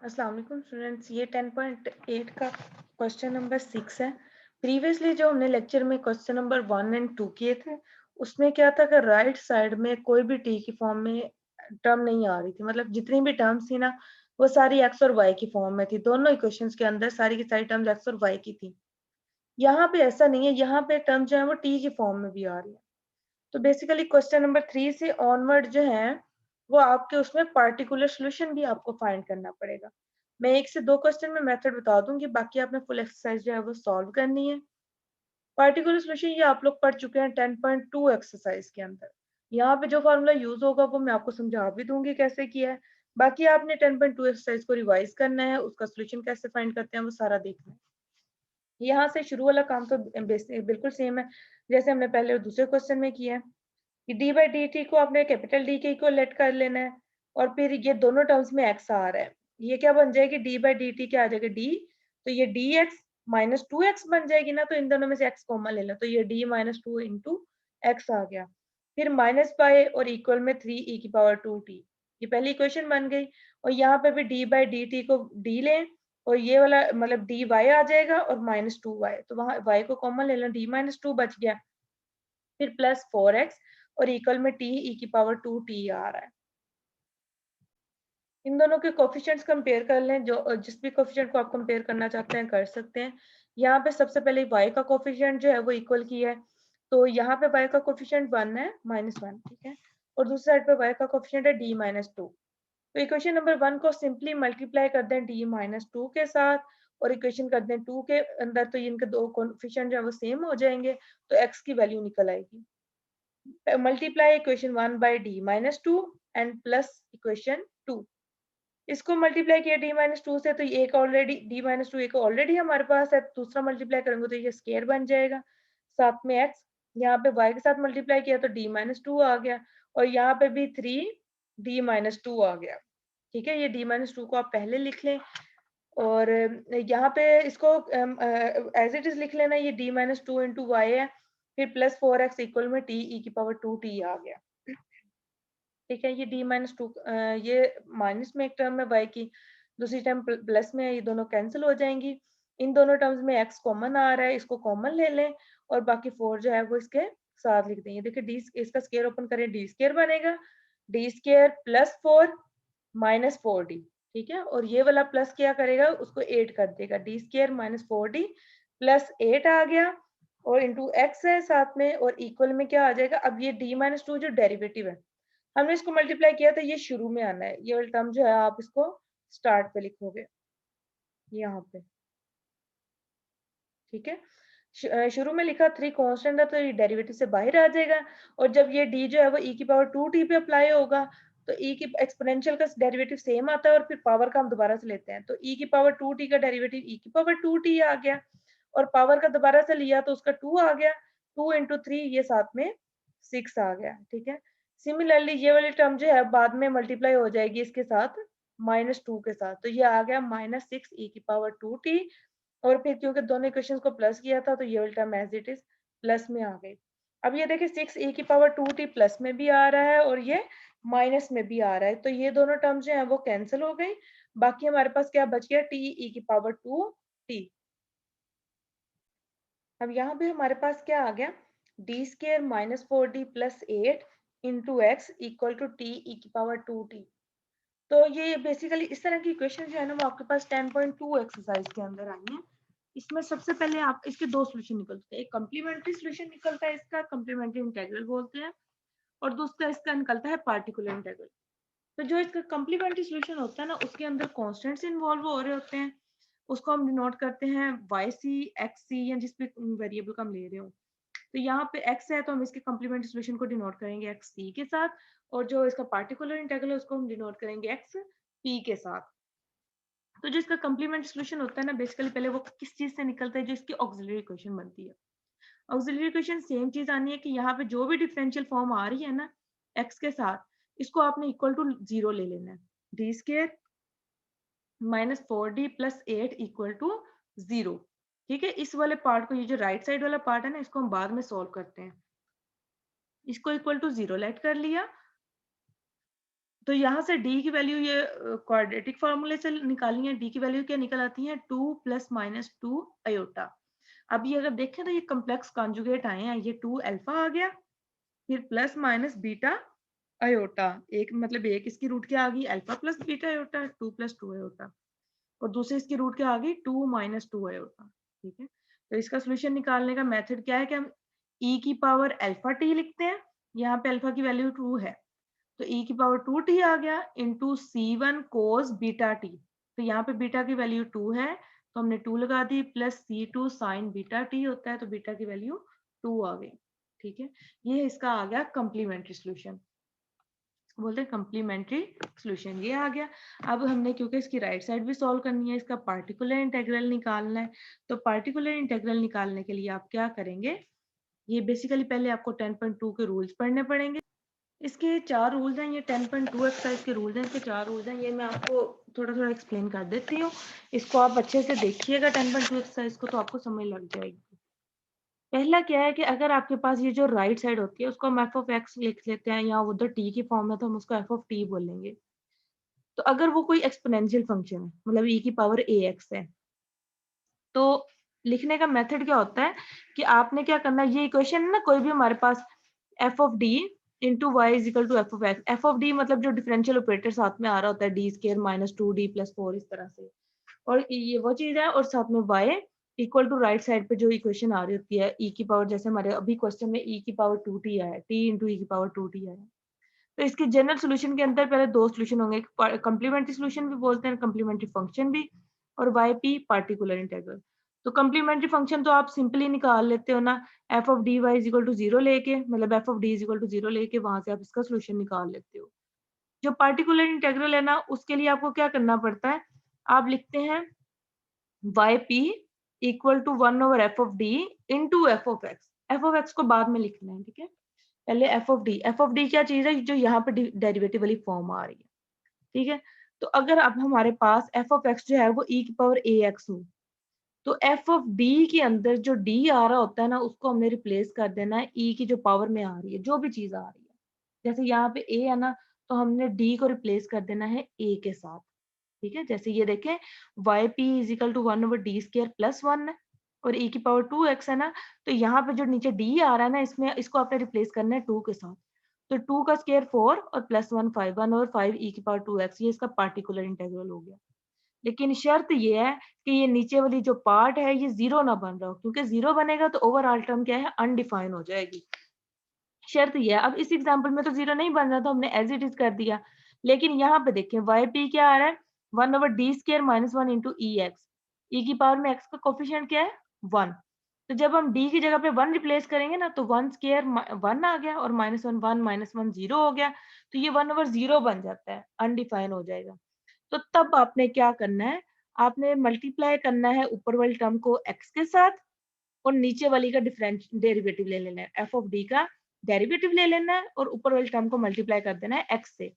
अस्सलाम वालेकुम स्टूडेंट्स, ये 10.8 का क्वेश्चन नंबर 6 है। प्रीवियसली जो हमने लेक्चर में क्वेश्चन नंबर 1 एंड 2 किए थे, उसमें क्या था कि राइट साइड में कोई भी टी की फॉर्म में टर्म नहीं आ रही थी। मतलब जितनी भी टर्म्स थी ना, वो सारी एक्स और वाई की फॉर्म में थी। दोनों इक्वेशंस के अंदर सारी की सारी टर्म्स एक्स और वाई की थी। यहाँ पे ऐसा नहीं है, यहाँ पे टर्म जो है वो टी की फॉर्म में भी आ रही है। तो बेसिकली क्वेश्चन नंबर 3 से ऑनवर्ड जो है वो आपके उसमें पार्टिकुलर सोल्यूशन भी आपको फाइंड करना पड़ेगा। मैं 1 से 2 क्वेश्चन में मेथड बता दूंगी, बाकी आपने फुल एक्सरसाइज जो है वो सॉल्व करनी है। पार्टिकुलर सोल्यूशन ये आप लोग पढ़ चुके हैं 10.2 एक्सरसाइज के अंदर। यहाँ पे जो फॉर्मूला यूज होगा वो मैं आपको समझा भी दूंगी कैसे किया है। बाकी आपने 10.2 एक्सरसाइज को रिवाइज करना है, उसका सोल्यूशन कैसे फाइंड करते हैं वो सारा देखना है। यहाँ से शुरू वाला काम तो बिल्कुल सेम है जैसे हमने पहले दूसरे क्वेश्चन में किया है कि डी बाई डी टी को आपने कैपिटल डी के इक्वल लेट कर लेना है। और फिर ये दोनों टर्म्स में एक्स आ रहा है, ये क्या बन जाएगी, डी बाई डी टी क्या आ जाएगा डी, तो ये D x minus two x बन जाएगी ना, तो इन दोनों में से एक्स कॉमन ले लो, तो ये d minus two into x आ गया। फिर माइनस बाय और इक्वल में 3 e की पावर 2t, ये पहली इक्वेशन बन गई। और यहाँ पे भी डी बाई डी टी को डी लें और ये वाला मतलब डी वाई आ जाएगा और माइनस टू वाई, तो वहां वाई को कॉमन ले लो, डी माइनस टू बच गया। फिर प्लस 4x और इक्वल में t e की पावर 2t आ रहा है। इन दोनों के कोफिशिएंट्स कंपेयर कर लें, जो जिस भी कोफिशिएंट को आप कंपेयर करना चाहते हैं कर सकते हैं। यहाँ पे सबसे पहले y का कोफिशिएंट जो है वो इक्वल किया है, तो यहाँ पे y का कोफिशिएंट 1 है -1, ठीक है। और दूसरी साइड पे y का कोफिशिएंट है d-2। तो इक्वेशन नंबर 1 को सिंपली मल्टीप्लाई कर दें d-2 के साथ और इक्वेशन कर दें 2 के अंदर, तो इनके दो कोफिशिएंट जो है वो सेम हो जाएंगे, तो x की वैल्यू निकल आएगी। Multiply equation 1 by d-2 and plus equation 2। इसको मल्टीप्लाई किया d-2 से, तो ये एक ऑलरेडी d-2 एक ऑलरेडी हमारे पास है, दूसरा मल्टीप्लाई करेंगे तो ये स्केयर बन जाएगा। साथ में x, यहाँ पे y के साथ मल्टीप्लाई किया तो d-2 आ गया, और यहाँ पे भी 3 d-2 आ गया। ठीक है, ये d-2 को आप पहले लिख लें और यहाँ पे इसको एज इट इज लिख लेना, ये d-2 इंटू वाई है, फिर प्लस 4x इक्वल में t e की पावर 2t आ गया। ठीक है, ये d-2 ये माइनस में एक टर्म है y की, दूसरी टर्म प्लस में है, ये दोनों कैंसिल हो जाएंगी। इन दोनों टर्म्स में x कॉमन आ रहा है, इसको कॉमन ले लें और बाकी 4 जो है वो इसके साथ लिख देंगे। देखिए डी, इसका स्केयर ओपन करें, डी स्केयर बनेगा, D square plus 4 minus 4d। ठीक है, और ये वाला प्लस क्या करेगा, उसको 8 कर देगा, D square minus 4d plus 8 आ गया, और इंटू एक्स है साथ में, और इक्वल में क्या आ जाएगा, अब ये d-2 जो डेरिवेटिव है हमने इसको मल्टीप्लाई किया, तो ये शुरू में आना है, ये वाला टर्म जो है आप इसको स्टार्ट पे लिखोगे यहाँ पे। ठीक है, शुरू में लिखा 3 कांस्टेंट है, तो ये डेरिवेटिव से बाहर आ जाएगा। और जब ये d जो है वो e की पावर 2t पे अप्लाई होगा, तो e की एक्सपोनेंशियल का डेरिवेटिव सेम आता है और फिर पावर का हम दोबारा से लेते हैं, तो e की पावर 2t का डेरिवेटिव e की पावर 2t आ गया, और पावर का दोबारा से लिया तो उसका 2 आ गया, 2 इंटू 3 ये साथ में 6 आ गया। ठीक है, सिमिलरली ये वाली टर्म जो है बाद में मल्टीप्लाई हो जाएगी इसके साथ -2 के साथ, तो ये आ गया -6 e की पावर 2t, और फिर क्योंकि दोनों इक्वेशंस को प्लस किया था तो ये वाली term as it is plus में आ गई। अब ये देखिए 6 e की पावर 2t प्लस में भी आ रहा है और ये माइनस में भी आ रहा है, तो ये दोनों टर्म जो है वो कैंसिल हो गई। बाकी हमारे पास क्या बच गया, t e की पावर 2t। अब यहाँ पे हमारे पास क्या आ गया, D square minus 4d plus 8 into X equal to T E की पावर 2t। तो ये बेसिकली इस तरह की इक्वेशन जो है ना वो आपके पास 10.2 एक्सरसाइज के अंदर आई है। इसमें सबसे पहले आप इसके दो सोल्यूशन निकलते हैं, एक कम्प्लीमेंट्री सोल्यूशन निकलता है, इसका कम्प्लीमेंट्री इंटेग्रल बोलते हैं, और दूसरा इसका निकलता है पार्टिकुलर इंटेग्रल। तो जो इसका कम्प्लीमेंट्री सोल्यूशन होता है ना, उसके अंदर कॉन्स्टेंट्स इन्वॉल्व हो रहे होते हैं, उसको हम डिनोट करते हैं वाई सी, एक्स सी, या जिस भी वेरिएबल का हम ले रहे हो। तो यहाँ पे x है तो हम इसके कम्प्लीमेंट्री सोल्यूशन को डिनोट करेंगे एक्स सी के साथ, और जो इसका पार्टिकुलर इंटेग्रल है उसको हम डिनोट करेंगे एक्स पी के साथ। तो जो इसका कम्प्लीमेंट्री सोल्यूशन होता है ना, बेसिकली पहले वो किस चीज से निकलता है, जो इसकी ऑक्सिलरी इक्वेशन बनती है। ऑक्सिलरी इक्वेशन सेम चीज आनी है कि यहाँ पे जो भी डिफरेंशियल फॉर्म आ रही है ना x के साथ, इसको आपने इक्वल टू 0 ले लेना है, D square -4d plus 8 equal to 0। ठीक है, इस वाले पार्ट को, ये जो राइट साइड वाला पार्ट है ना, इसको हम बाद में सॉल्व करते हैं। इसको इक्वल टू 0 लेट कर लिया, तो यहाँ से डी की वैल्यू ये क्वाड्रेटिक फॉर्मूले से निकालनी है। डी की वैल्यू क्या निकल आती है 2 प्लस माइनस 2 अयोटा। अब ये अगर देखें तो ये कॉम्प्लेक्स कॉन्जुगेट आए हैं, ये 2 अल्फा आ गया, फिर प्लस माइनस बीटा अयोटा, एक मतलब एक इसकी रूट क्या आ गई alpha plus beta iota 2 plus 2 iota, और दूसरी इसकी रूट क्या आ गई 2 माइनस 2 अयोटा। ठीक है, तो इसका सोल्यूशन निकालने का मेथड क्या है कि हम e की पावर अल्फा टी लिखते हैं, यहाँ पे अल्फा की वैल्यू 2 है, तो e की पावर 2t आ गया into c1 cos beta T, तो यहाँ पे बीटा की वैल्यू 2 है तो हमने 2 लगा दी, plus c2 sine beta t होता है तो बीटा की वैल्यू 2 आ गई। ठीक है, ये इसका आ गया कम्प्लीमेंट्री सोल्यूशन, बोलते हैं कम्प्लीमेंट्री सोल्यूशन, ये आ गया। अब हमने क्योंकि इसकी राइट साइड भी सॉल्व करनी है, इसका पार्टिकुलर इंटेग्रल निकालना है, तो पार्टिकुलर इंटेग्रल निकालने के लिए आप क्या करेंगे, ये बेसिकली पहले आपको 10.2 के रूल्स पढ़ने पड़ेंगे। इसके 4 रूल्स हैं, ये 10.2 एक्सरसाइज के रूल्स हैं, इसके 4 रूल्स हैं, ये मैं आपको थोड़ा थोड़ा एक्सप्लेन कर देती हूँ, इसको आप अच्छे से देखिएगा 10.2 एक्सरसाइज को तो आपको समझ लग जाएगी। पहला क्या है कि अगर आपके पास ये जो राइट साइड होती है उसको हम एफ ऑफ एक्स लिख लेते हैं, या उधर टी की फॉर्म में तो हम उसको एफ ऑफ टी बोलेंगे। तो अगर वो कोई एक्सपोनेंशियल फंक्शन है, मतलब e की पावर ए एक्स है, तो लिखने का मेथड क्या होता है कि आपने क्या करना है, ये इक्वेशन है ना, कोई भी हमारे पास f of d into y is equal to f of x, f of d मतलब जो डिफरेंशियल ऑपरेटर साथ में आ रहा होता है D square minus 2d plus 4 इस तरह से, और ये वो चीज है, और साथ में y equal to right side पे जो इक्वेशन आ रही होती है e की पावर, जैसे हमारे अभी क्वेश्चन में e की पावर 2t आया है, t इंटू e की पावर 2t आया है, तो इसके जनरल सोल्यूशन के अंदर पहले दो सोल्यूशन होंगे, कंप्लीमेंट्री सोल्यूशन भी बोलते हैं, कंप्लीमेंट्री फंक्शन भी, और वाई पी पार्टिकुलर इंटीग्रल। तो कंप्लीमेंट्री फंक्शन तो आप सिंपली निकाल लेते हो ना, F of D Y is equal to zero लेके, मतलब F of D is equal to zero लेके वहां से आप इसका सोल्यूशन निकाल लेते हो। जो पार्टिकुलर इंटीग्रल है ना, उसके लिए आपको क्या करना पड़ता है, आप लिखते हैं y p equal to 1/f(d) into f of x, f of x को बाद में लिखना है, ठीक है, पहले f of d, f of d क्या चीज है, जो यहाँ पे डेरिवेटिव वाली फॉर्म आ रही है। ठीक है, तो अगर अब हमारे पास एफ ऑफ एक्स जो है वो e की पावर ए एक्स हो, तो एफ ऑफ डी के अंदर जो डी आ रहा होता है ना, उसको हमने रिप्लेस कर देना है e की जो पावर में आ रही है, जो भी चीज आ रही है, जैसे यहाँ पे a है ना, तो हमने d को रिप्लेस कर देना है a के साथ। ठीक है, जैसे ये देखें y p is equal to 1/d² plus 1 है, और e की पावर 2x है ना, तो यहाँ पे जो नीचे d आ रहा है ना, इसमें इसको आपने रिप्लेस करना है 2 के साथ, तो 2 का स्क्वायर 4 और प्लस 1 5, 1 और 5 e की पावर 2x, ये इसका पार्टिकुलर इंटीग्रल हो गया। लेकिन शर्त ये है कि ये नीचे वाली जो पार्ट है ये जीरो ना बन रहा हो, क्योंकि जीरो बनेगा तो ओवरऑल टर्म क्या है, अनडिफाइन हो जाएगी। शर्त ये है, अब इस एग्जांपल में तो जीरो नहीं बन रहा तो हमने एज इट इज कर दिया, लेकिन यहाँ पे देखें वाई पी क्या आ रहा है 1/d² माइनस 1 इंटू ई एक्स, ई की पावर में एक्स का कोफिशिएंट क्या है 1, तो जब हम d की जगह पे 1 रिप्लेस करेंगे ना, तो 1² 1 आ गया, और माइनस 1 1 माइनस 1 0 हो गया, तो ये 1/0 बन जाता है, अनडिफाइन हो जाएगा। तो तब आपने क्या करना है, आपने मल्टीप्लाई करना है ऊपर वाली टर्म को x के साथ, और नीचे वाली का डिफरेंस डेरिवेटिव ले लेना है, एफ ऑफ डी का डेरिवेटिव ले लेना है, और ऊपर वाली टर्म को मल्टीप्लाई कर देना है x से,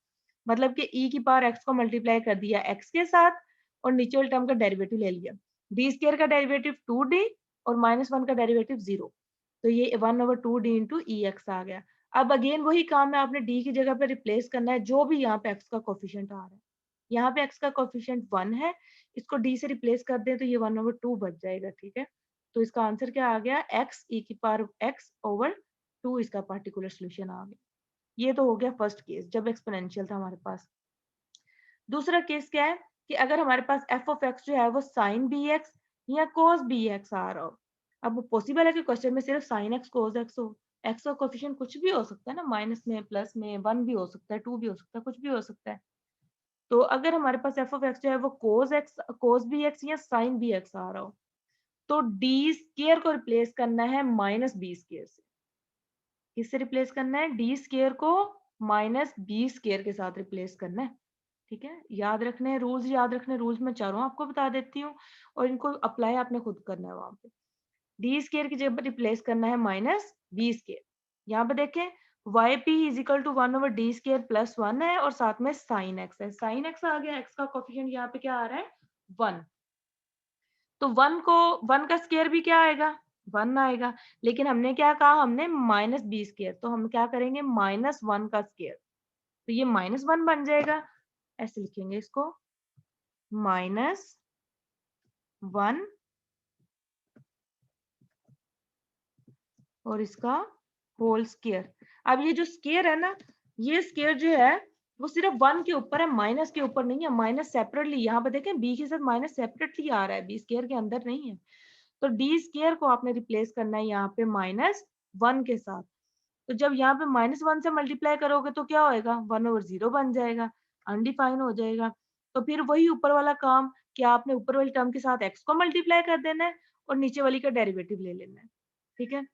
मतलब कि e की पावर x को मल्टीप्लाई कर दिया x के साथ, और नीचे वाली टर्म का डेरिवेटिव ले लिया, d² का डेरिवेटिव 2d और माइनस 1 का डेरिवेटिव 0, तो ये 1/2d इंटू ई एक्स आ गया। अब अगेन वही काम है, आपने d की जगह पे रिप्लेस करना है जो भी यहाँ पे x का कोफिशिएंट आ रहा है, यहाँ पे x का कोफिशिएंट 1 है, इसको d से रिप्लेस कर दें तो ये 1/2 बच जाएगा। ठीक है, तो इसका आंसर क्या आ गया, x e की पावर x ओवर 2, इसका पार्टिकुलर सोल्यूशन आ गया। ये तो हो गया फर्स्ट केस जब एक्सपोनेंशियल था हमारे पास। दूसरा केस क्या है कि अगर हमारे पास एफ ऑफ एक्स जो है वो साइन बी एक्स या कोस बी एक्स आ रहा हो, अब पॉसिबल है कि क्वेश्चन में सिर्फ साइन एक्स कोस एक्स हो, एक्स का कोफिशिएंट कुछ भी हो सकता है ना, माइनस में प्लस में 1 भी हो सकता है 2 भी हो सकता है, कुछ भी हो सकता है। तो अगर हमारे पास एफ ऑफ एक्स जो है वो कोस बी एक्स या साइन बी एक्स आ रहा हो, तो d² को रिप्लेस करना है -b² से। किससे रिप्लेस करना है, d² को -b² के साथ रिप्लेस करना है। ठीक है, याद रखने हैं रूल्स, याद रखने रूल्स मैं चारों आपको बता देती हूँ, और इनको अप्लाई आपने खुद करना है वहां पे। d² की जगह रिप्लेस करना है -b²। यहाँ पे देखें y p is equal to 1/d² plus 1 है, और साथ में साइन एक्स है, साइन एक्स आ गया, एक्स का कोफिशिएंट यहाँ पे क्या आ रहा है 1, तो 1 का स्क्वायर भी क्या आएगा 1 आएगा, लेकिन हमने क्या कहा, हमने -b², तो हम क्या करेंगे -1 का स्क्वायर, तो ये -1 बन जाएगा, ऐसे लिखेंगे इसको, -1 और इसका होल स्क्वायर। अब ये जो स्क्वायर है ना, ये स्क्वायर जो है वो सिर्फ 1 के ऊपर है, माइनस के ऊपर नहीं है। माइनस सेपरेटली, यहाँ पे देखें बी के साथ माइनस सेपरेटली आ रहा है, बी स्क्वायर के अंदर नहीं है। तो डी स्क्वायर को आपने रिप्लेस करना है यहाँ पे -1 के साथ। तो जब यहाँ पे -1 से मल्टीप्लाई करोगे तो क्या होएगा, 1/0 बन जाएगा, अनडिफाइन हो जाएगा। तो फिर वही ऊपर वाला काम कि आपने ऊपर वाली टर्म के साथ x को मल्टीप्लाई कर देना है और नीचे वाली का डेरिवेटिव ले लेना है। ठीक है,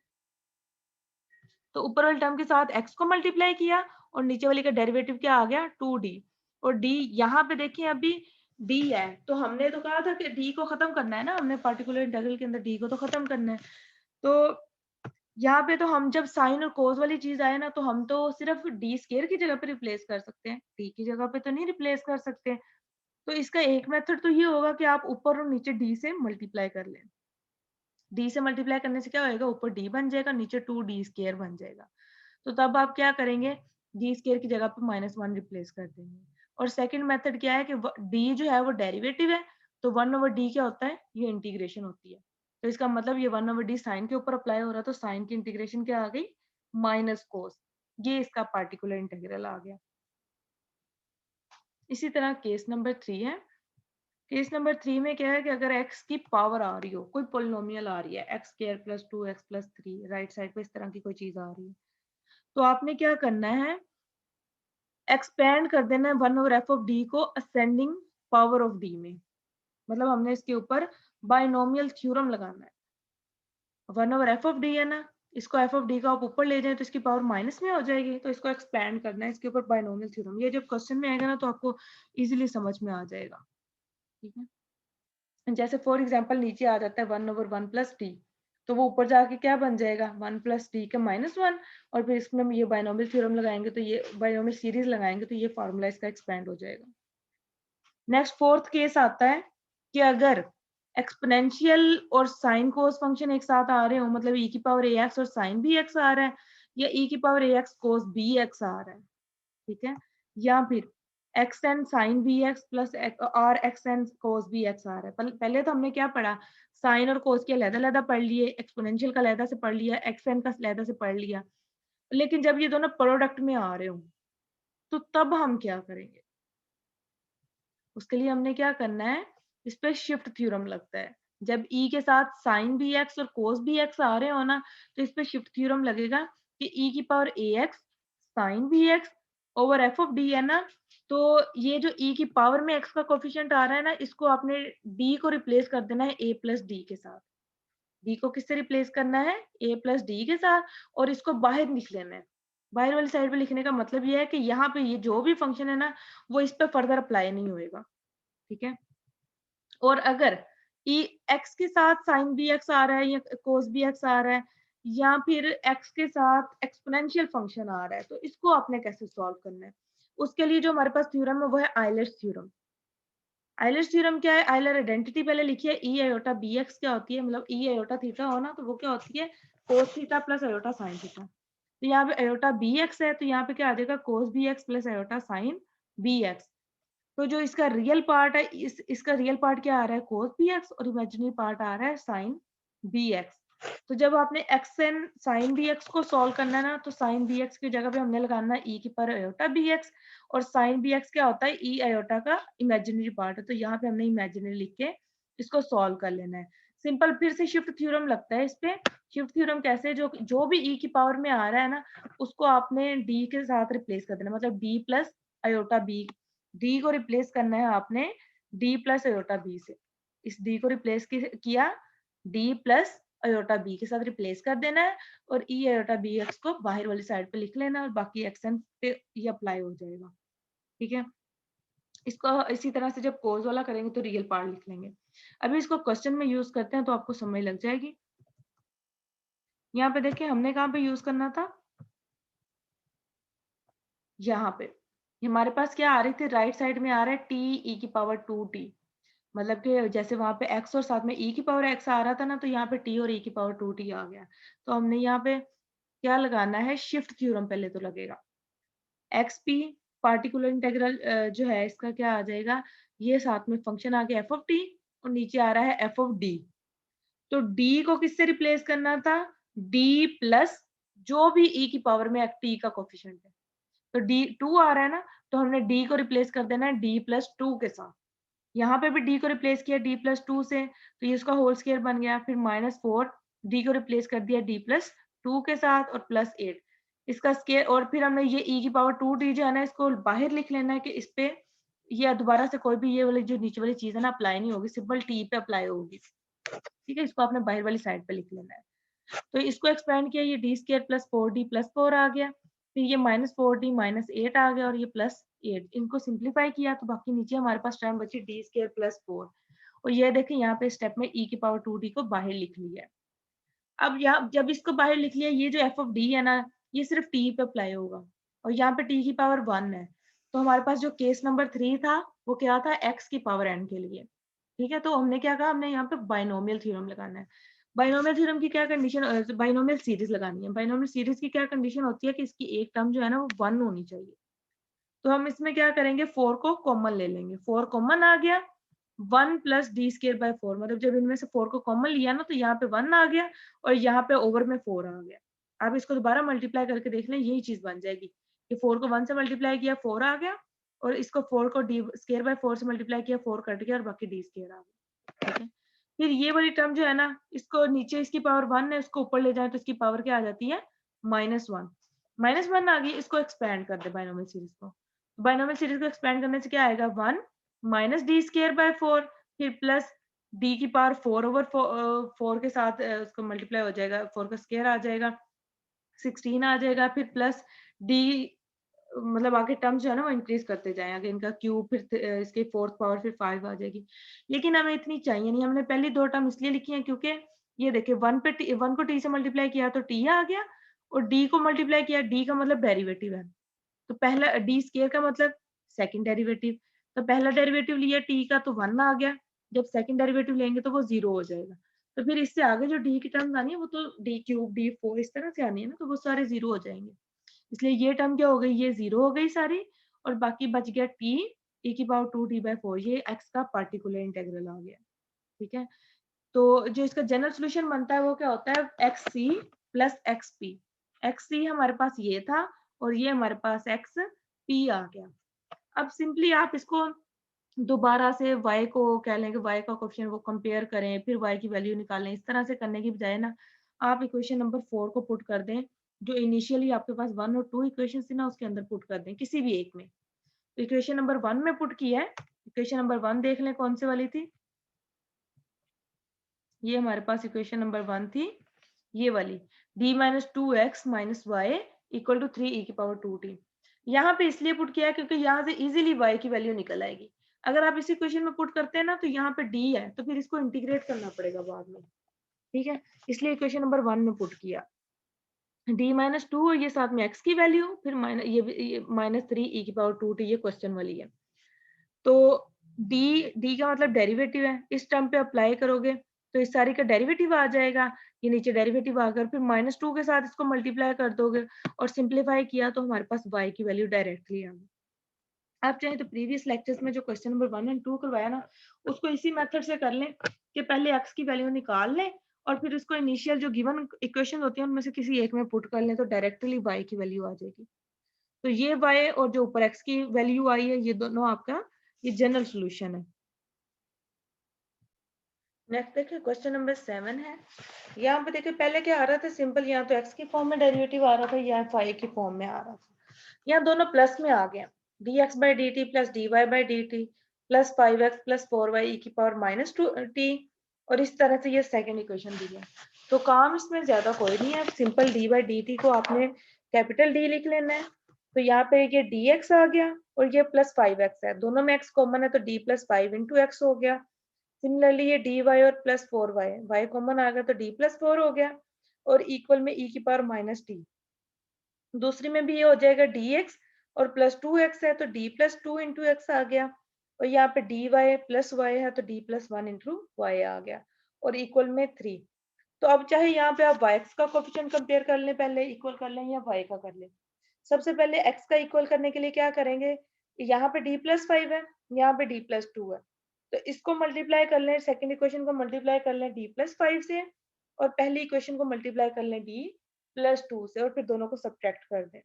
तो ऊपर वाली टर्म के साथ x को मल्टीप्लाई किया और नीचे वाली का डेरिवेटिव क्या आ गया, 2d। और d यहाँ पे देखिए अभी d है, तो हमने तो कहा था कि d को खत्म करना है ना, हमने पार्टिकुलर इंटीग्रल के अंदर d को तो खत्म करना है। तो यहाँ पे तो हम जब साइन और कोस वाली चीज आए ना, तो हम तो सिर्फ डी स्क्वायर की जगह पे रिप्लेस कर सकते हैं, डी की जगह पे तो नहीं रिप्लेस कर सकते। तो इसका एक मेथड तो ये होगा कि आप ऊपर और नीचे डी से मल्टीप्लाई कर लें। डी से मल्टीप्लाई करने से क्या होएगा, ऊपर डी बन जाएगा, नीचे 2d स्क्वायर बन जाएगा। तो तब आप क्या करेंगे, डी स्क्वायर की जगह पे -1 रिप्लेस कर देंगे। और सेकंड मेथड क्या है कि डी जो है वो डेरिवेटिव है, तो 1/d क्या होता है, ये इंटीग्रेशन होती है। तो इसका मतलब ये 1/d साइन के ऊपर अप्लाई हो रहा है, तो साइन की इंटीग्रेशन क्या आ गई, माइनस कोस। ये इसका पार्टिकुलर इंटीग्रल आ गया। इसी तरह केस नंबर 3 है। केस नंबर 3 में क्या है कि अगर x की पावर आ रही हो, कोई पोलिनोमियल आ रही है, x² + 2x + 3, राइट साइड पे इस तरह की कोई चीज आ रही है, तो आपने क्या करना है, एक्सपेंड कर देना है 1/f(d) को असेंडिंग पावर ऑफ d में। मतलब हमने इसके ऊपर बाइनोमियल थ्योरम लगाना है। 1/f(d) है ना, इसको f(d) को आप ऊपर ले जाएं तो इसकी पावर माइनस में हो जाएगी, तो इसको एक्सपेंड करना है इसके ऊपर बाइनोमियल थ्योरम। ये जब क्वेश्चन में आएगा ना तो आपको इजीली समझ में आ जाएगा। ठीक है, जैसे फॉर एग्जांपल नीचे आ जाता है 1/1 + d, तो वो ऊपर जाके क्या बन जाएगा, 1 + d का -1, और फिर इसमें हम ये बाइनोमियल थ्योरम लगाएंगे, तो ये बाइनोमियल सीरीज लगाएंगे, तो ये फार्मूला इसका एक्सपेंड हो जाएगा। नेक्स्ट फोर्थ केस आता है कि अगर एक्सपोनेंशियल और साइन कोस फंक्शन एक साथ आ रहे हो, मतलब e की पावर ax और साइन भी x आ रहा है, या e की पावर ax कोस bx आ रहा है, ठीक है, या फिर xn साइन bx प्लस और xn कोस bx आ रहा है। पहले तो हमने क्या पढ़ा, साइन और कोस के अलग-अलग पढ़ लिए, एक्सपोनेंशियल का अलग से पढ़ लिया, xn का अलग से पढ़ लिया। लेकिन जब ये दोनों प्रोडक्ट में आ रहे हो, तो तब हम क्या करेंगे, उसके लिए हमने क्या करना है, इस पे शिफ्ट थ्योरम लगता है। जब e के साथ साइन bx और कोस bx आ रहे हो ना, तो इस पे शिफ्ट थ्योरम लगेगा कि e की power ax sine bx over f of d है ना, तो ये जो e की पावर में x का कोफिशिएंट आ रहा है ना, इसको आपने d को रिप्लेस कर देना है a प्लस d के साथ। d को किससे रिप्लेस करना है, a प्लस d के साथ, और इसको बाहर लिख लेना है। बाहर वाली साइड पे लिखने का मतलब ये है कि यहाँ पे ये जो भी फंक्शन है ना, वो इस पे फर्दर अप्लाई नहीं होएगा। ठीक है, और अगर ई एक्स के साथ साइन बी एक्स आ रहा है या कोस बी एक्स आ रहा है, या फिर एक्स के साथ एक्सपोनेंशियल फंक्शन आ रहा है, तो इसको आपने कैसे सॉल्व करना है, उसके लिए जो हमारे पास थ्योरम है वो है आइलर्स थ्योरम। आइलर्स थ्योरम क्या है, आइलर आइडेंटिटी पहले लिखिए, ई आयोटा बी एक्स क्या होती है, मतलब ई आयोटा थीटा हो ना, तो वो क्या होती है, cos theta plus iota sine theta. तो यहाँ पे आयोटा बी एक्स है, तो यहाँ पे क्या आ जाएगा, cos b x plus iota sine b x. तो जो इसका रियल पार्ट है, इसका रियल पार्ट क्या आ रहा है, cos bx, और इमेजिनरी पार्ट आ रहा है sin bx। तो जब आपने xn sin bx को सॉल्व करना है ना, तो sin bx की जगह पे हमने लगाना है e की पावर आयोटा bx, और sin bx क्या होता है, e आयोटा का इमेजिनरी पार्ट है, तो यहाँ पे हमने इमेजिनरी लिख के इसको सॉल्व कर लेना है। सिंपल, फिर से शिफ्ट थ्योरम लगता है इस पे। शिफ्ट थ्योरम कैसे, जो भी e की पावर में आ रहा है ना, उसको आपने d के साथ रिप्लेस कर देना, मतलब d plus iota b, D को रिप्लेस करना है आपने डी प्लस अयोटा बी से। इस डी को रिप्लेस किया, डी प्लस अयोटा बी के साथ रिप्लेस कर देना है, और ई अयोटा बी एक्स को बाहर वाली साइड पे लिख लेना, और बाकी एक्शन पे ये अप्लाई हो जाएगा। ठीक है, इसको इसी तरह से जब कोस वाला करेंगे तो रियल पार्ट लिख लेंगे। अभी इसको क्वेश्चन में यूज करते हैं तो आपको समझ लग जाएगी। यहाँ पे देखिए हमने कहाँ पे यूज करना था, यहाँ पे हमारे पास क्या आ रही थी, राइट साइड में आ रहा है टी ई की पावर 2t, मतलब कि जैसे वहां पे x और साथ में e की पावर x आ रहा था ना, तो यहाँ पे t और e की पावर 2t आ गया। तो हमने यहाँ पे क्या लगाना है, शिफ्ट थ्योरम पहले तो लगेगा, एक्स पी पार्टिकुलर इंटेग्रल जो है इसका क्या आ जाएगा, ये साथ में फंक्शन आ गया एफ ऑफ टी और नीचे आ रहा है एफ ऑफ डी। तो डी को किससे रिप्लेस करना था, डी प्लस जो भी ई की पावर में टी का कोफिशिएंट है। तो डी टू आ रहा है ना, तो हमने डी को रिप्लेस कर देना है डी प्लस टू के साथ। यहाँ पे भी डी को रिप्लेस किया डी प्लस टू से, तो ये उसका होल स्क्वायर बन गया। फिर -4 डी को रिप्लेस कर दिया डी प्लस टू के साथ और +8 इसका स्क्वायर। और फिर हमने ये ई की पावर 2d जो है ना, इसको बाहर लिख लेना है कि इस पे ये दोबारा से कोई भी ये वाली जो नीचे वाली चीज है ना अप्लाई नहीं होगी, सिंपल टी पे अप्लाई होगी। ठीक है, इसको आपने बाहर वाली साइड पे लिख लेना है। तो इसको एक्सपेंड किया, ये D square plus 4d plus 4 आ गया। फिर ये -4d -8 आ गया और ये +8। इनको सिंप्लीफाई किया तो बाकी नीचे हमारे पास टर्म बची डी स्क्वायर प्लस 4। और ये देखें यहाँ पे स्टेप में ई की पावर 2d को बाहर लिख लिया है। अब यहाँ जब इसको बाहर लिख लिया, ये जो एफ ऑफ डी है ना, ये सिर्फ टी पे अप्लाई होगा और यहाँ पे टी की पावर 1 है। तो हमारे पास जो केस नंबर 3 था वो क्या था, एक्स की पावर एन के लिए। ठीक है, तो हमने क्या कहा, हमने यहाँ पे बाइनोमियल थ्योरम लगाना है। बाइनोमियल थ्योरम की क्या कंडीशन, बाइनोमियल सीरीज लगानी है। बाइनोमियल सीरीज की क्या कंडीशन होती है कि इसकी एक टर्म जो है ना वो 1 होनी चाहिए। तो हम इसमें क्या करेंगे, 4 को कॉमन ले लेंगे। 4 कॉमन आ गया, 1 प्लस डी स्केयर बाय 4, मतलब जब इनमें से 4 को कॉमन लिया ना तो यहाँ पे 1 आ गया और यहाँ पे ओवर में 4 आ गया। आप इसको दोबारा मल्टीप्लाई करके देख लें, यही चीज बन जाएगी कि 4 को 1 से मल्टीप्लाई किया 4 आ गया और इसको 4 को डी स्केयर बाय 4 से मल्टीप्लाई किया 4 कट गया और बाकी डी स्केयर आ गया। ठीक है, फिर ये वाली टर्म जो है ना, इसको नीचे इसकी पावर 1 है, उसको ऊपर ले जाए तो इसकी पावर क्या आ जाती है, -1। -1 आ गई, इसको एक्सपेंड कर दे बाइनोमियल सीरीज को। बाइनोमियल सीरीज को एक्सपेंड करने से क्या आएगा, 1 माइनस डी स्केयर बाय 4, फिर प्लस डी की पावर 4 ओवर 4 के साथ उसको मल्टीप्लाई हो जाएगा, 4 का स्केयर आ जाएगा, 16 आ जाएगा। फिर प्लस डी, मतलब आगे टर्म जो है ना वो इंक्रीज करते जाए, आगे इनका क्यूब, फिर इसकी फोर्थ पावर, फिर 5 आ जाएगी। लेकिन हमें इतनी चाहिए नहीं, हमने पहली दो टर्म इसलिए लिखी है क्योंकि ये देखिए 1 को टी से मल्टीप्लाई किया तो टी आ गया और डी को मल्टीप्लाई किया, डी का मतलब डेरिवेटिव है, तो पहला डी स्केयर का मतलब सेकंड डेरिवेटिव। तो पहला डेरिवेटिव लिया टी का तो 1 आ गया, जब सेकंड डेरिवेटिव लेंगे तो वो 0 हो जाएगा। तो फिर इससे आगे जो डी की टर्म आनी है वो तो डी क्यूब डी 4 इस तरह से आनी है ना, तो वो सारे 0 हो जाएंगे। इसलिए ये टर्म क्या हो गई, ये 0 हो गई सारी और बाकी बच गया टी e की पावर 2t/4, ये x का पार्टिकुलर इंटीग्रल आ गया। ठीक है, तो जो इसका जनरल सॉल्यूशन बनता है वो क्या होता है, xc प्लस xp। xc हमारे पास ये था और ये हमारे पास xp आ गया। अब सिंपली आप इसको दोबारा से y को कह लें कि y का कोएफिशिएंट को कंपेयर करें, फिर y की वैल्यू निकालें, इस तरह से करने की बजाय ना आप इक्वेशन नंबर 4 को पुट कर दें, जो इनिशियली आपके पास 1 और 2 इक्वेशन थी ना उसके अंदर पुट कर दें, किसी भी एक में। तो इक्वेशन नंबर 1 में पुट किया है, इक्वेशन नंबर 1 देख लें कौन से वाली थी, ये हमारे पास इक्वेशन नंबर 1 थी, ये वाली d minus 2x minus y equal to 3 e की पावर 2t। यहाँ पे इसलिए पुट किया है क्योंकि यहाँ से इजीली y की वैल्यू निकल आएगी। अगर आप इसी क्वेश्चन में पुट करते हैं ना तो यहाँ पे d है, तो फिर इसको इंटीग्रेट करना पड़ेगा बाद में। ठीक है, इसलिए इक्वेशन नंबर 1 में पुट किया d माइनस 2 और ये साथ में x की वैल्यू, फिर माइनस ये -3 e की पावर 2t, ये क्वेश्चन वाली है। तो d का मतलब डेरिवेटिव है, इस टर्म पे अप्लाई करोगे तो इस सारी का डेरिवेटिव आ जाएगा, ये नीचे डेरिवेटिव आकर फिर -2 के साथ इसको मल्टीप्लाई कर दोगे और सिंप्लीफाई किया तो हमारे पास y की वैल्यू डायरेक्टली आ गई। आप चाहें तो प्रीवियस लेक्चर्स में जो क्वेश्चन नंबर 1 एंड 2 करवाया ना, उसको इसी मेथड से कर लें कि पहले x की वैल्यू निकाल लें और फिर उसको इनिशियल जो गिवन इक्वेशन होती है उनमें से किसी एक में पुट कर लें तो डायरेक्टली y की वैल्यू आ जाएगी। तो ये y और जो ऊपर x की वैल्यू आई है, ये दोनों आपका ये जनरल सॉल्यूशन है। नेक्स्ट देखिए क्वेश्चन नंबर 7 है। यहाँ पे देखिए पहले क्या आ रहा था, सिंपल यहाँ तो x की फॉर्म में डेरिवेटिव आ रहा था, यहाँ फाई की फॉर्म में आ रहा था। यहाँ दोनों प्लस में आ गया, dx by d t plus d y by d t plus 5x प्लस 4y e की पावर -2t, और इस तरह से ये सेकंड इक्वेशन दी है। तो काम इसमें ज्यादा कोई नहीं है, simple D by d T को आपने कैपिटल डी लिख लेना है। तो यहाँ पे ये dx आ गया और ये प्लस 5x है, दोनों में x कॉमन है तो d प्लस 5 इंटू एक्स हो गया। सिमिलरली ये dy और प्लस 4y, y कॉमन आ गया तो d प्लस 4 हो गया और इक्वल में e की पावर -t। दूसरी में भी ये हो जाएगा dx और प्लस 2x है तो d प्लस 2 इंटू एक्स आ गया और यहाँ पे dy प्लस y है तो d प्लस 1 इंटू y आ गया और इक्वल में 3। तो अब चाहे यहाँ पे आप y का कोफिशिएंट कंपेयर कर लें, पहले इक्वल कर लें या y का कर लें। सबसे पहले x का इक्वल करने के लिए क्या करेंगे, यहाँ पे d+5 है, यहाँ पे d+2 है, तो इसको मल्टीप्लाई कर लें, सेकंड इक्वेशन को मल्टीप्लाई कर लें d+5 से, और पहली इक्वेशन को मल्टीप्लाई कर लें d+2 से, और फिर दोनों को सब्ट्रैक्ट कर दें।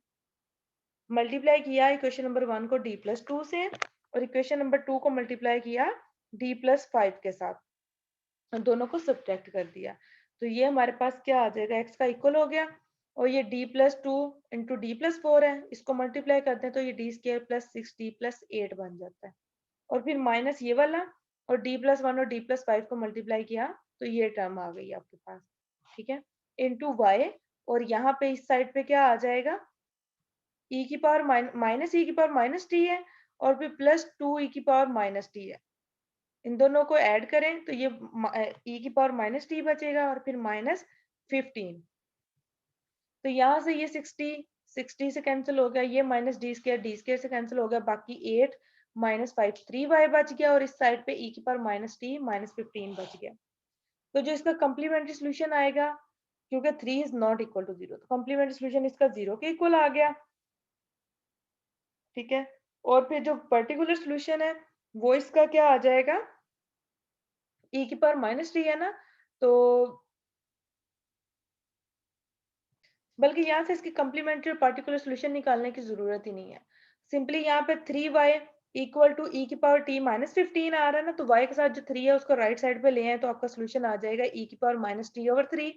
मल्टीप्लाई किया इक्वेशन नंबर 1 को d+2 से, और इक्वेशन नंबर 2 को मल्टीप्लाई किया d+5 के साथ, और दोनों को सब्ट्रैक्ट कर दिया। तो ये हमारे पास क्या आ जाएगा, x का इक्वल हो गया, और ये d+2 इंटू d+4 है, इसको मल्टीप्लाई करते हैं तो ये d² + 6d+8 बन जाता है, और फिर माइनस ये वाला, और d+1 और d+5 को मल्टीप्लाई किया तो ये टर्म आ गई आपके पास, ठीक है, इंटू y, और यहाँ पे इस साइड पे क्या आ जाएगा, e की पावर माइनस e की पावर माइनस t है, और फिर +2 e की पावर माइनस t है। इन दोनों को ऐड करें तो ये e की पावर माइनस t बचेगा, और फिर -15। तो यहाँ से ये 60 से कैंसिल हो गया, ये -d² से कैंसिल हो गया, बाकी 8 -5 3y बच गया, और इस साइड पे e की पावर -t -15 बच गया। तो जो इसका कम्प्लीमेंट्री सोल्यूशन आएगा, क्योंकि 3 इज नॉट इक्वल टू 0, तो कम्प्लीमेंट्री सोल्यूशन इसका 0 के इक्वल आ गया, ठीक है। और फिर जो पर्टिकुलर सोल्यूशन है वो इसका क्या आ जाएगा, e की पावर -t है ना, तो बल्कि यहाँ से इसकी कम्प्लीमेंट्री और पार्टिकुलर सोल्यूशन निकालने की जरूरत ही नहीं है। सिंपली यहाँ पे 3y इक्वल टू e की पावर t -15 आ रहा है ना, तो y के साथ जो 3 है उसको राइट साइड पे ले आए तो आपका सोल्यूशन आ जाएगा e की पावर -t/3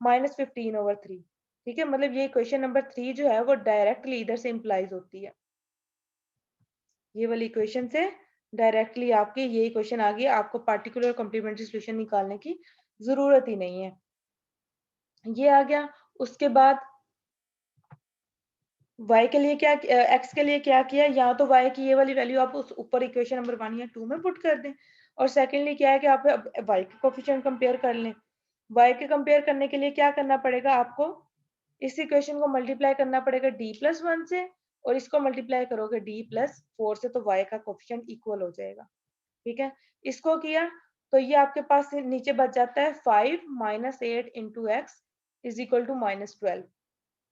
-15/3। ठीक है, मतलब ये इक्वेशन नंबर 3 जो है वो डायरेक्टली इधर से इंप्लाइज होती है, ये वाली इक्वेशन से डायरेक्टली आपके ये इक्वेशन आ गई, आपको पार्टिकुलर कॉम्प्लीमेंट्री सोल्यूशन निकालने की जरूरत ही नहीं है। ये आ गया। उसके बाद y के लिए क्या, x के लिए क्या किया, या तो y की ये वाली वैल्यू आप उस ऊपर इक्वेशन नंबर 1 या 2 में पुट कर दें, और सेकेंडली क्या है कि आप y के कोफिशिएंट कंपेयर कर लें। y के कंपेयर करने के लिए क्या करना पड़ेगा आपको, इस इक्वेशन को मल्टीप्लाई करना पड़ेगा d+1 से, और इसको मल्टीप्लाई करोगे d+4 से, तो y का कोफिशिएंट इक्वल हो जाएगा, ठीक है। इसको किया तो ये आपके पास नीचे बच जाता है 5 - 8 into x is equal to -12,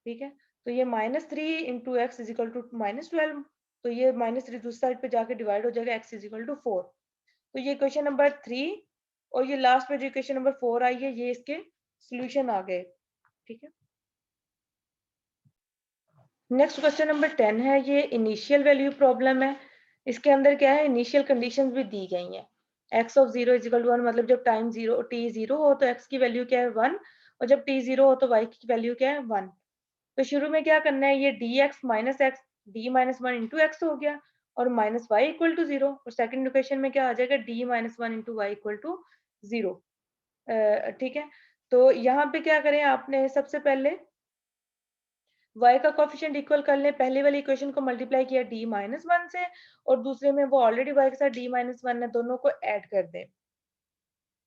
ठीक है। तो ये -3 into x is equal to -12, तो ये -3 दूसरी साइड पे जाके डिवाइड हो जाएगा, x इज इक्वल टू 4। तो ये क्वेश्चन नंबर 3, और ये लास्ट में जो क्वेश्चन नंबर 4 आई है, ये इसके सॉल्यूशन आ गए, ठीक है। नेक्स्ट क्वेश्चन नंबर 10 है, ये इनिशियल वैल्यू प्रॉब्लम है। इसके अंदर क्या है, इनिशियल कंडीशंस भी दी गई हैं। x of 0 is equal to 1, मतलब जब टाइम 0 t 0 हो तो x की वैल्यू क्या है 1, और जब t 0 हो तो y की वैल्यू क्या है 1। तो शुरू में क्या करना है, ये dx minus x d-1 into x हो गया, और माइनस वाई इक्वल टू 0, और सेकंड इक्वेशन में क्या आ जाएगा d-1 into Y equal to 0, ठीक है। तो यहाँ पे क्या करें, आपने सबसे पहले y का कोफिशिएंट इक्वल कर लें, पहले वाली इक्वेशन को मल्टीप्लाई किया d-1 से, और दूसरे में वो ऑलरेडी y के साथ d-1 है, दोनों को ऐड कर दें।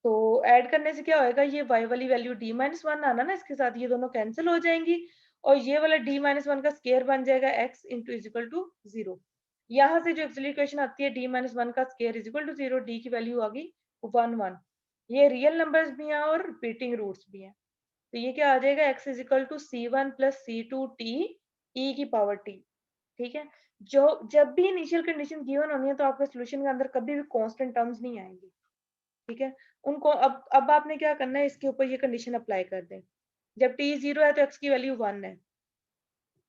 तो ऐड करने से क्या होएगा, ये y वाली वैल्यू d-1 आना ना, इसके साथ ये दोनों कैंसिल हो जाएंगी, और ये वाला d-1 का स्क्वायर बन जाएगा x into is equal to 0। यहाँ से जो एक्चुअली इक्वेशन आती है d-1 का square is equal to 0, d की वैल्यू आ गई 1 1। ये रियल नंबर्स भी हैं और रिपीटिंग रूट्स भी हैं, तो ये क्या आ जाएगा, x is equal to c1 plus c2t e की पावर t, ठीक है। जो जब भी इनिशियल कंडीशन गिवन होनी है तो आपके सॉल्यूशन के अंदर कभी भी कांस्टेंट टर्म्स नहीं आएंगी, ठीक है। उनको अब आपने क्या करना है, इसके ऊपर ये कंडीशन अप्लाई कर दें। जब t 0 है तो x की वैल्यू 1 है,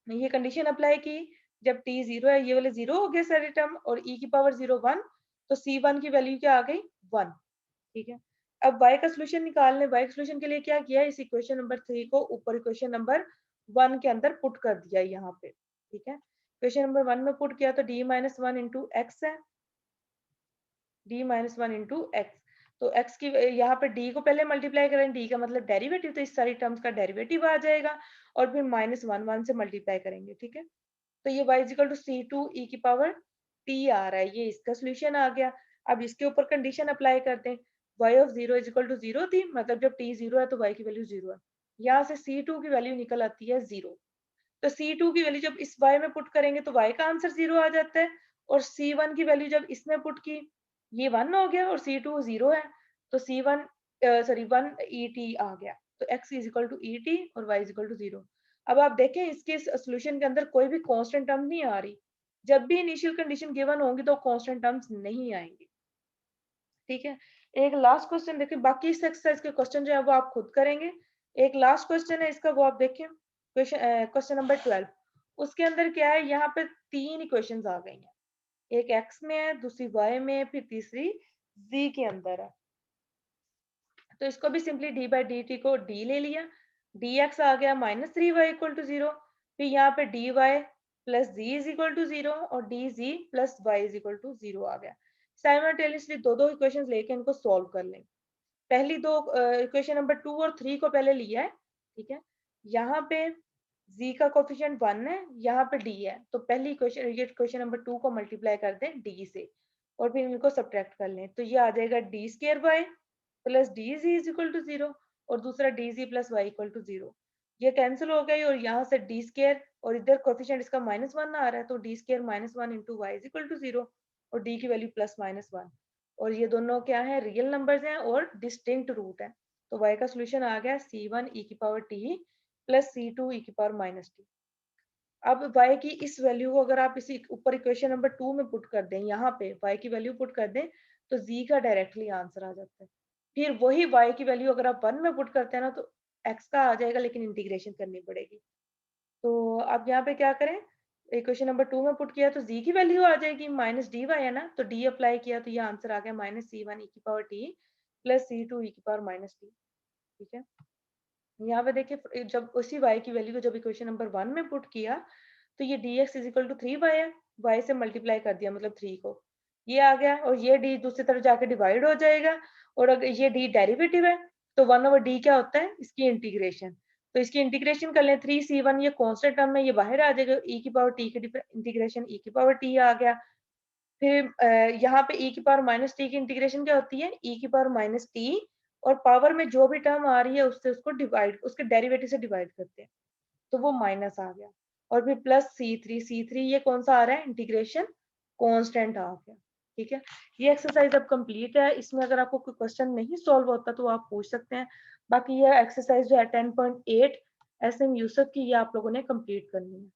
ये कंडीशन अप्लाई की, जब t 0 है, ये वाले 0 हो गए सारे टर्म, और e की पावर 0 1, तो c1 की वैल्यू क्या आ गई 1, ठीक है। अब y का सॉल्यूशन निकालने, y के सॉल्यूशन के लिए क्या किया, इस इक्वेशन नंबर 3 को ऊपर इक्वेशन नंबर 1 के अंदर पुट कर दिया यहाँ पे, ठीक है। इक्वेशन नंबर 1 में पुट किया तो d-1 इंटू एक्स है, d-1 इंटू एक्स, तो x की यहाँ पे d को पहले मल्टीप्लाई करें, d का मतलब डेरिवेटिव, तो इस सारी टर्म्स का डेरिवेटिव आ जाएगा, और फिर -1 से मल्टीप्लाई करेंगे, ठीक है। तो ये y equal to c2 e की पावर t आ रहा है, ये इसका सोल्यूशन आ गया। अब इसके ऊपर कंडीशन अप्लाई करते हैं, y of 0 is equal to 0 थी, मतलब जब t 0 है तो y की वैल्यू 0 है, यहाँ से c2 की वैल्यू निकल आती है 0। तो c2 की वैल्यू जब इस y में पुट करेंगे तो y का आंसर 0 आ जाता है, और c1 की वैल्यू जब इसमें पुट की, ये 1 हो गया, और c2 0 है, तो c1 सॉरी 1 et आ गया, तो x is equal to et और y इज इक्वल टू 0। अब आप देखें इसके सोल्यूशन के अंदर कोई भी कांस्टेंट टर्म नहीं आ रही। जब भी इनिशियल कंडीशन गिवन होंगी तो कांस्टेंट टर्म्स नहीं आएंगे। ठीक है, एक लास्ट क्वेश्चन देखिए, बाकी इस एक्सरसाइज के क्वेश्चन जो है वो आप खुद करेंगे। एक लास्ट क्वेश्चन है इसका, वो आप देखें, क्वेश्चन नंबर 12। उसके अंदर क्या है, यहाँ पे 3 इक्वेशंस आ गई हैं, एक x में है, दूसरी y में है, फिर तीसरी z के अंदर है। तो इसको भी simply d by d T को d ले लिया, dx आ गया -3y इक्वल टू 0, फिर यहाँ पे dy plus z is equal to 0 और dz plus y is equal to 0 आ गया। साइमल्टेनियसली दो इक्वेशंस लेके इनको सॉल्व कर लें। पहली दो इक्वेशन नंबर 2 और 3 को पहले लिया है। ठीक है, यहाँ पे z का कोफिशिएंट 1 है, यहाँ पे d है, तो पहली इक्वेशन, ये इक्वेशन नंबर 2 को मल्टीप्लाई कर दें d से और फिर इनको सब्ट्रैक्ट कर लें, तो ये आ जाएगा d square y plus dz is equal to 0 और दूसरा dz plus y equal to 0। ये कैंसिल हो गई और यहाँ से d स्क्वायर और इधर कोफिशिएंट इसका -1 आ रहा है, तो d square -1 into y is equal to 0 और d की वैल्यू +-1, और ये दोनों क्या है, रियल नंबर्स हैं और डिस्टिंक्ट रूट है। तो y का सोल्यूशन आ गया c1 e की power t plus c2 e की पावर -t। अब y की इस वैल्यू को अगर आप इसी ऊपर इक्वेशन नंबर 2 में पुट कर दें, यहाँ पे y की वैल्यू पुट कर दें, तो z का डायरेक्टली आंसर आ जाता है। फिर वही y की वैल्यू अगर आप 1 में पुट करते हैं ना, तो x का आ जाएगा, लेकिन इंटीग्रेशन करनी पड़ेगी। तो अब यहाँ पे क्या करें, इक्वेशन नंबर 2 में पुट किया तो z की वैल्यू आ जाएगी -dy है ना, तो d अप्लाई किया तो ये आंसर आ गया -c1 e की power t plus c2 e की पावर -t। ठीक है, यहाँ पे देखिए जब उसी y की वैल्यू को जब इक्वेशन नंबर 1 में पुट किया तो ये dx is equal to 3y है, y से मल्टीप्लाई कर दिया मतलब 3 को, ये आ गया, और ये d दूसरी तरफ जाके डिवाइड हो जाएगा, और अगर ये d डेरिवेटिव है तो 1/d क्या होता है, इसकी इंटीग्रेशन। तो इसकी इंटीग्रेशन कर लें, 3c1 ये कांस्टेंट टर्म है, ये बाहर आ जाएगा, e की पावर t की इंटीग्रेशन e की पावर t आ गया। फिर यहाँ पे e की पावर -t की इंटीग्रेशन क्या होती है, e की पावर -t, और पावर में जो भी टर्म आ रही है उससे उसको डिवाइड, उसके डेरिवेटिव से डिवाइड करते हैं, तो वो माइनस आ गया, और फिर प्लस c3 ये कौन सा आ रहा है, इंटीग्रेशन कांस्टेंट आ गया। ठीक है, ये एक्सरसाइज अब कंप्लीट है। इसमें अगर आपको कोई क्वेश्चन नहीं सॉल्व होता तो आप पूछ सकते हैं। बाकी ये एक्सरसाइज जो है 10.8 SM यूसुफ की, ये आप लोगों ने कंप्लीट करनी है।